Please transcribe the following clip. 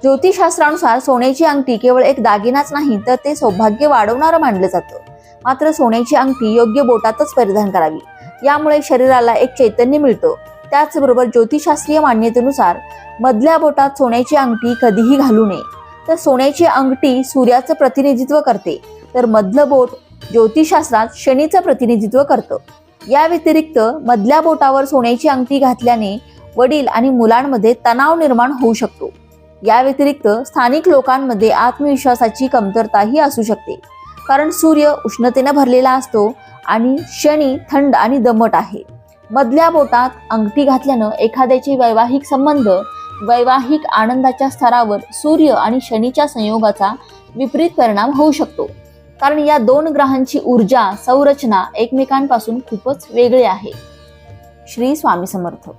ज्योतिषशास्त्रानुसार सोन्याची अंगठी केवळ एक दागिनाच नाही तर ते सौभाग्य वाढवणारं मानलं जातं. मात्र सोन्याची अंगठी योग्य बोटातच परिधान करावी, यामुळे शरीराला एक चैतन्य मिळतं. त्याचबरोबर ज्योतिषशास्त्रीय मान्यतेनुसार मधल्या बोटात सोन्याची अंगठी कधीही घालू नये. तर सोन्याची अंगठी सूर्याचं प्रतिनिधित्व करते, तर मधलं बोट ज्योतिषशास्त्रात शनीचं प्रतिनिधित्व करतं. या व्यतिरिक्त मधल्या बोटावर सोन्याची अंगठी घातल्याने वडील आणि मुलांमध्ये तणाव निर्माण होऊ शकतो. या व्यतिरिक्त स्थानिक लोकांमध्ये आत्मविश्वासाची कमतरताही असू शकते, कारण सूर्य उष्णतेने भरलेला असतो आणि शनी थंड आणि दमट आहे. मधल्या बोटात अंगठी घातल्यानं एखाद्याचे वैवाहिक संबंध, वैवाहिक आनंदाच्या स्तरावर सूर्य आणि शनीच्या संयोगाचा विपरीत परिणाम होऊ शकतो, कारण या दोन ग्रहांची ऊर्जा संरचना एकमेकांपासून खूपच वेगळी आहे. श्री स्वामी समर्थ.